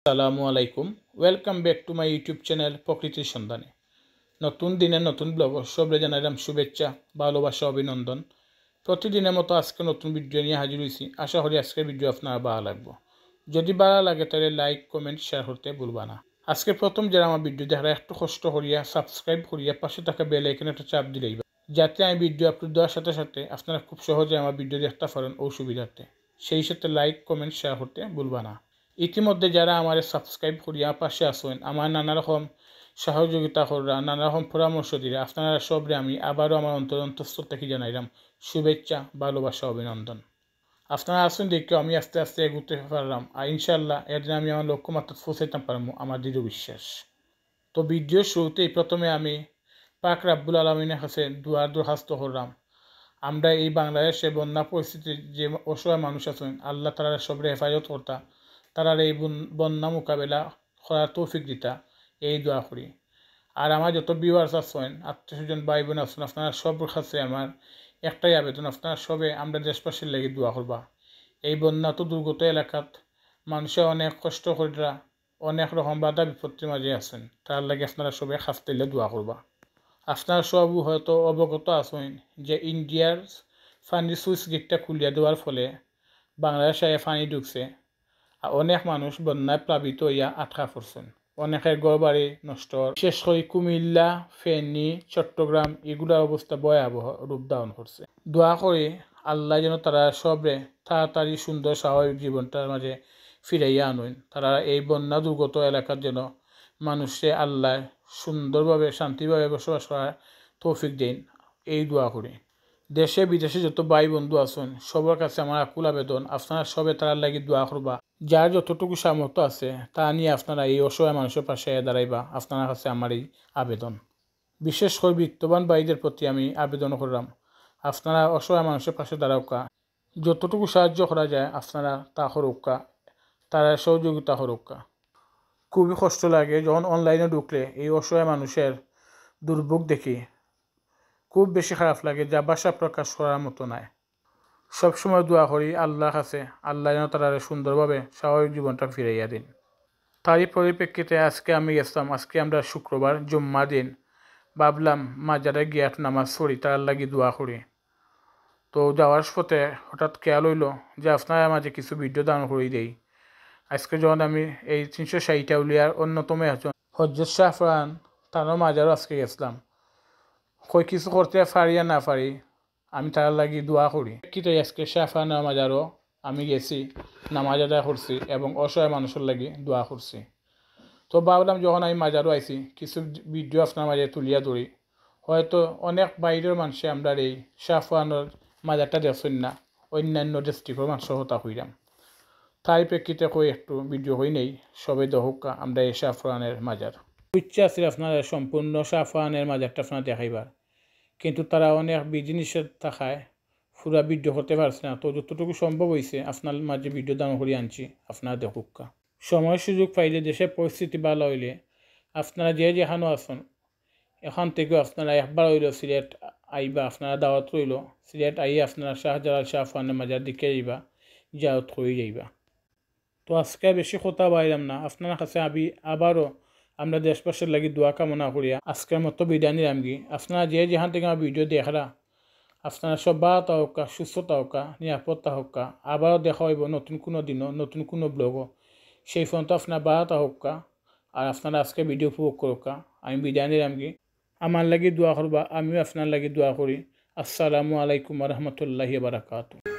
আসসালামু আলাইকুম welcome back to my YouTube channel প্রকৃতির সন্ধানে। নতুন দিনে নতুন ব্লগ সবরে জানাইলাম শুভেচ্ছা, ভালোবাসা, অভিনন্দন। প্রতিদিনের মতো আজকে নতুন ভিডিও নিয়ে হাজির হয়েছি। আশা করি আজকের ভিডিও আপনার ভালো লাগবে। যদি ভালো লাগে তাহলে লাইক কমেন্ট শেয়ার করতে ভুলবা না। আজকে প্রথম যারা আমার ভিডিও দেখারা একটু কষ্ট করিয়া সাবস্ক্রাইব করিয়া পাশে থাকা বেল আইকনে একটা চাপ দিলেই যাতে আমি ভিডিও আপলোড দেওয়ার সাথে সাথে আপনারা খুব সহজে আমার ভিডিও দেখতে পারেন ও সুবিধার্থে। সেই সাথে লাইক কমেন্ট শেয়ার করতে ভুলবা না। ইতিমধ্যে যারা আমার সাবস্ক্রাইব করিয়া পাশে আসেন, আমার নানা রকম সহযোগিতা করা, নানা রকম পরামর্শ দিলে আপনারা সবরে আমি আবারও আমার অন্তঃস্থল থেকে জানাইলাম শুভেচ্ছা, ভালোবাসা, অভিনন্দন। আপনারা আসুন দেখে আমি আস্তে আস্তে এগোতে পারলাম, আর ইনশাল্লাহ এদিন আমি আমার লক্ষ্যমাত্রা পৌঁছাইতে পারবো, আমার দৃঢ় বিশ্বাস। তো ভিডিওর শুরুতেই প্রথমে আমি পাক রাব্বুল আলমিনের কাছে দুয়ার দরখাস্ত করলাম। আমরা এই বাংলাদেশে বন্যা পরিস্থিতির যে অসহায় মানুষ আছেন, আল্লাহ তারা সবরে হেফাজত করতা, তারা এই বন্যা মোকাবেলা করার তৌফিক দিতা, এই দোয়া করি। আর আমার যত ভিউয়ার্স আছেন, আত্মীয় স্বজন, ভাই বোন আছেন, আপনারা সবার কাছে আমার একটাই আবেদন, আপনারা সবে আমরা দেশবাসীর লেগে দোয়া করবা। এই বন্যা তো দুর্গত এলাকাত মানুষে অনেক কষ্ট করিরা অনেক রকম বাধা বিপত্তির মাঝে আছেন, তার লাগে আপনারা সবে খাস দিলে দোয়া করবা। আপনারা সব হয়তো অবগত আছেন যে ইন্ডিয়ার পানির সুইচ গেটটা খুলিয়া দেওয়ার ফলে বাংলাদেশে পানি ঢুকছে, আর অনেক মানুষ বন্যায় প্লাবিত হইয়া আটকা পড়ছেন, অনেকের ঘর বাড়ি নষ্ট। বিশেষ করে কুমিল্লা, ফেনী, চট্টগ্রাম এগুলোর অবস্থা ভয়াবহ রূপ ধারণ করছে। দোয়া করে আল্লাহ যেন তারা সবে তাড়াতাড়ি সুন্দর স্বাভাবিক জীবনটার মাঝে ফিরাইয়া আনুন। তারা এই বন্যা দুর্গত এলাকার যেন মানুষে আল্লাহ সুন্দরভাবে শান্তিভাবে বসবাস করার তৌফিক দেন, এই দোয়া করি। দেশে বিদেশে যত ভাই বন্ধু আছেন সবার কাছে আমার আকুল আবেদন, আপনারা সবে তার লাগি দোয়া করবা। যার যতটুকু সামর্থ্য আছে তা নিয়ে আপনারা এই অসহায় মানুষের পাশে দাঁড়াইবা, আপনার কাছে আমার এই আবেদন। বিশেষ করে বিত্তবান ভাইদের প্রতি আমি আবেদন করলাম, আপনারা অসহায় মানুষের পাশে দাঁড়াওকা, যতটুকু সাহায্য করা যায় আপনারা তা করুকা, তারা সহযোগিতা করুকা। খুবই কষ্ট লাগে যখন অনলাইনে ঢুকলে এই অসহায় মানুষের দুর্ভোগ দেখি, খুব বেশি খারাপ লাগে, যা ভাষা প্রকাশ করার মতো নয়। সবসময় দোয়া করি আল্লাহর কাছে, আল্লাহ যেন তারা সুন্দরভাবে স্বাভাবিক জীবনটা ফিরাইয়া দিন। তারই পরিপ্রেক্ষিতে আজকে আমি গেছিলাম, আজকে আমরা শুক্রবার জুম্মা দিন, ভাবলাম মাজারে গিয়ে নামাজ পড়ি, তার লাগি দোয়া করি। তো যাওয়ার পথে হঠাৎ খেয়াল হইল যে আপনার মাঝে কিছু ভিডিও দান করে দেই। আজকে যখন আমি এই 360 আউলিয়ার অন্যতম একজন হজরত শাহ ফরহান তারও মাজারও আজকে গেছিলাম। কই কিছু করতে পারি আর না পারি, আমি তার লাগি দোয়া করি। কিন্তু আজকে শাহ ফরহানের মাজারও আমি গেছি, নামাজ আদায় করছি এবং অসহায় মানুষের লাগি দোয়া করছি। তো ভাবলাম যখন আমি মাজারও আইছি কিছু ভিডিও আপনার মাঝে তুলিয়া ধরি, হয়তো অনেক বাইরের মানুষে আমরা এই শাহ ফরহানের মাজারটা দেখছেন না, অন্যান্য ডিস্ট্রিক্টের মানুষের হতা হইলাম। তাই প্রেক্ষিতে কই একটু ভিডিও হই নেই, সবাই দহকা আমরা এই শাহ ফরহানের মাজার। ইচ্ছা আছে আপনার সম্পূর্ণ শাহ ফরহানের মাজারটা আপনার দেখাইবার, কিন্তু তারা অনেক বিধিনিষেধ থাকায় পুরা ভিডিও করতে পারছে না। তো যতটুকু সম্ভব হয়েছে আপনার মাঝে ভিডিও দান করে আনছি, আপনারা দেখুকা। সময় সুযোগ পাইলে দেশের পরিস্থিতি ভালো হইলে আপনারা যে যেখানে আছেন এখান থেকেও আপনারা একবার হইল সিলেট আইবা, আপনারা দাওয়াত রইল, সিলেট আইয়ে আপনারা শাহজালাল শাহ ফরহানের মাজার দিকে যাইবা, জিয়ারত করে যাইবা। তো আজকে বেশি কথা বাইলাম না, আপনার কাছে আমি আবারও আমরা দেশবাসীর লাগি দোয়া কামনা করিয়া আজকের মতো বিদায় নিলাম গি। আপনারা যে যেখান থেকে আমার ভিডিও দেখরা আপনারা সব ভালো থাকা, সুস্থ থাকা, নিরাপদ থাকা। আবারও দেখা হইব নতুন কোনো দিনও, নতুন কোনো ব্লগও। সেই পর্যন্ত আপনারা ভালো থাকা, আর আপনারা আজকে ভিডিও উপভোগ করুকা। আমি বিদায় নিলাম গি, আমার লাগি দোয়া করবা, আমিও আপনার লাগি দোয়া করি। আসসালামু আলাইকুম রহমতুল্লাহি বারাকাতুহু।